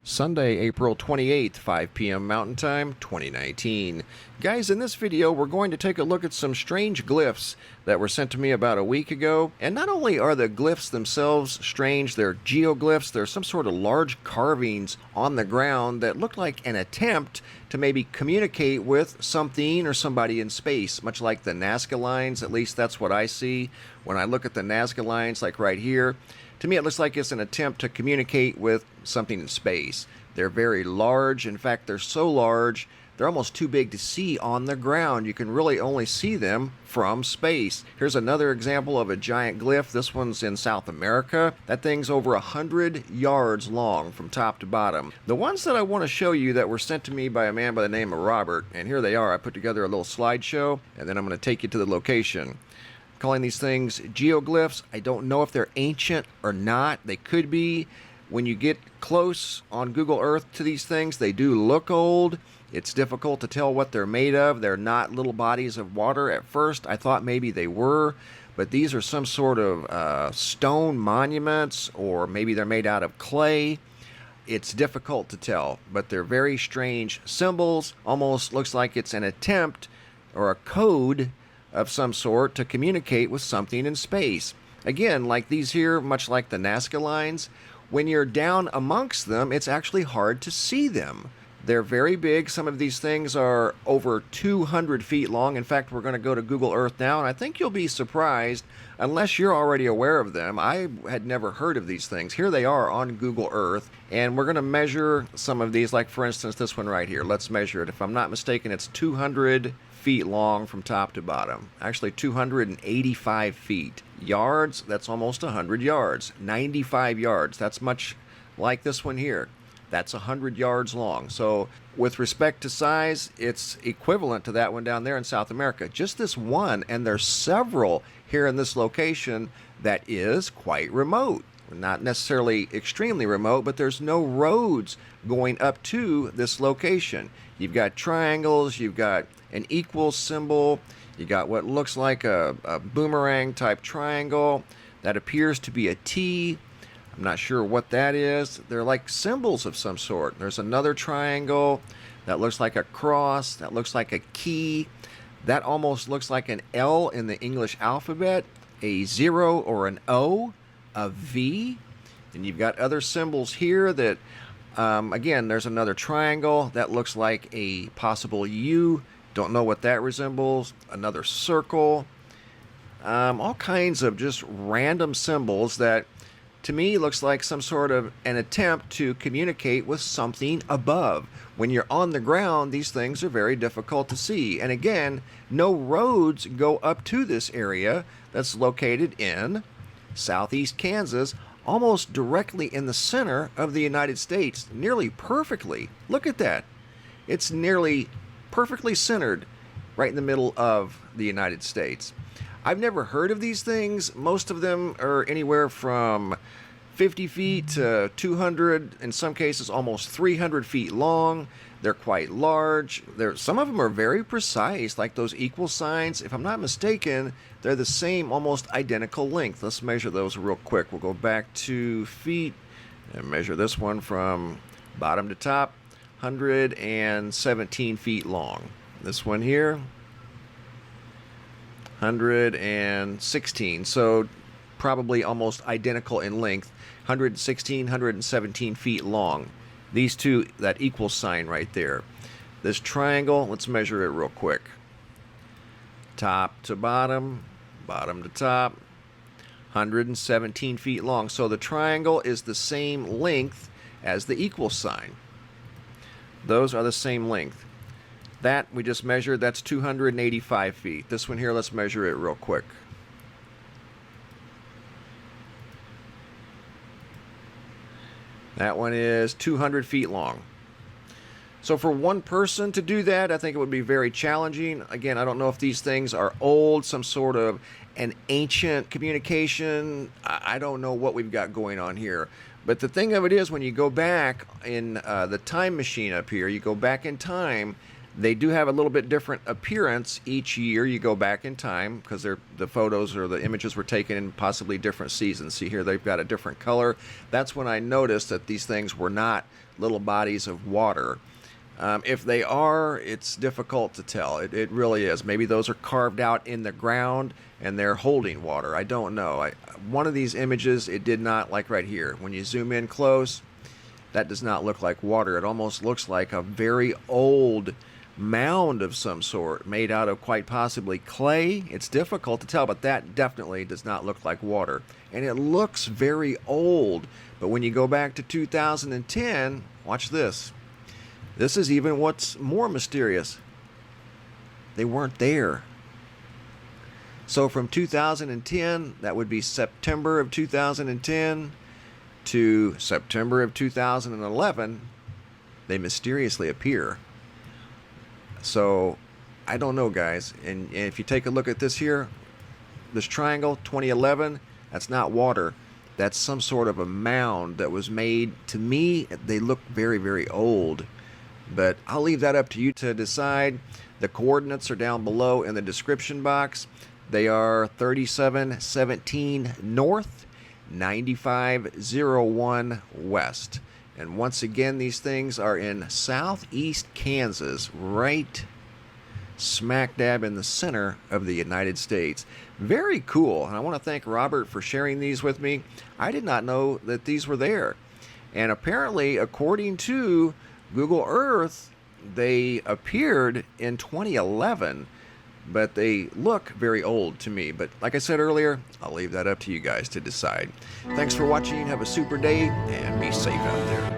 Sunday, April 28th, 5 p.m. Mountain Time, 2019. Guys, in this video, we're going to take a look at some strange glyphs that were sent to me about a week ago. And not only are the glyphs themselves strange, they're geoglyphs. They're some sort of large carvings on the ground that look like an attempt to maybe communicate with something or somebody in space, much like the Nazca lines. At least that's what I see when I look at the Nazca lines, like right here. To me, it looks like it's an attempt to communicate with something in space. They're very large. In fact, they're so large, they're almost too big to see on the ground. You can really only see them from space. Here's another example of a giant glyph. This one's in South America. That thing's over 100 yards long from top to bottom. The ones that I want to show you that were sent to me by a man by the name of Robert, and here they are. I put together a little slideshow, and then I'm going to take you to the location. Calling these things geoglyphs. I don't know if they're ancient or not. They could be. When you get close on Google Earth to these things, they do look old. It's difficult to tell what they're made of. They're not little bodies of water. At first, I thought maybe they were, but these are some sort of stone monuments, or maybe they're made out of clay. It's difficult to tell, but they're very strange symbols. Almost looks like it's an attempt or a code of some sort to communicate with something in space. Again, like these here, much like the Nazca lines, when you're down amongst them, it's actually hard to see them. They're very big. Some of these things are over 200 feet long. In fact, we're going to go to Google Earth now, and I think you'll be surprised, unless you're already aware of them. I had never heard of these things. Here they are on Google Earth, and we're going to measure some of these, like for instance this one right here. Let's measure it. If I'm not mistaken, it's 200 feet long from top to bottom. Actually 285 feet. Yards, that's almost 100 yards. 95 yards, that's much like this one here. That's 100 yards long. So with respect to size, it's equivalent to that one down there in South America. Just this one, and there's several here in this location that is quite remote. Not necessarily extremely remote, but there's no roads going up to this location. You've got triangles, you've got an equal symbol, you got what looks like a boomerang type triangle that appears to be a T. I'm not sure what that is. They're like symbols of some sort. There's another triangle that looks like a cross, that looks like a key. That almost looks like an L in the English alphabet, a 0 or an O, a V. And you've got other symbols here that, again, there's another triangle that looks like a possible U. Don't know what that resembles. Another circle. All kinds of just random symbols that, to me, looks like some sort of an attempt to communicate with something above. When you're on the ground, these things are very difficult to see. And again, no roads go up to this area that's located in southeast Kansas, almost directly in the center of the United States, nearly perfectly. Look at that. It's nearly perfectly centered right in the middle of the United States. I've never heard of these things. Most of them are anywhere from 50 feet to 200, in some cases almost 300 feet long. They're quite large. Some of them are very precise, like those equal signs. If I'm not mistaken, they're the same, almost identical length. Let's measure those real quick. We'll go back to feet and measure this one from bottom to top. 117 feet long. This one here, 116. So probably almost identical in length. 116, 117 feet long. These two, that equal sign right there. This triangle, let's measure it real quick. Top to bottom, bottom to top, 117 feet long. So the triangle is the same length as the equal sign. Those are the same length. That we just measured, that's 285 feet. This one here, let's measure it real quick. That one is 200 feet long. So for one person to do that, I think it would be very challenging. Again, I don't know if these things are old, some sort of an ancient communication. I don't know what we've got going on here. But the thing of it is, when you go back in the time machine up here, you go back in time, they do have a little bit different appearance each year. You go back in time because the photos or the images were taken in possibly different seasons. See here, they've got a different color. That's when I noticed that these things were not little bodies of water. If they are, it's difficult to tell. It really is. Maybe those are carved out in the ground and they're holding water. I don't know. One of these images, it did not, like right here. When you zoom in close, that does not look like water. It almost looks like a very old mound of some sort made out of quite possibly clay. It's difficult to tell, but that definitely does not look like water. And it looks very old. But when you go back to 2010, watch this. This is even what's more mysterious. They weren't there. So from 2010, that would be September of 2010, to September of 2011, they mysteriously appear. So I don't know, guys. And if you take a look at this here, this triangle, 2011, that's not water. That's some sort of a mound that was made. To me, they look very, very old. But I'll leave that up to you to decide. The coordinates are down below in the description box. They are 3717 north, 9501 west. And once again, these things are in southeast Kansas, right smack dab in the center of the United States. Very cool. And I want to thank Robert for sharing these with me. I did not know that these were there. And apparently, according to Google Earth, they appeared in 2011, but they look very old to me. But like I said earlier, I'll leave that up to you guys to decide. Thanks for watching. Have a super day and be safe out there.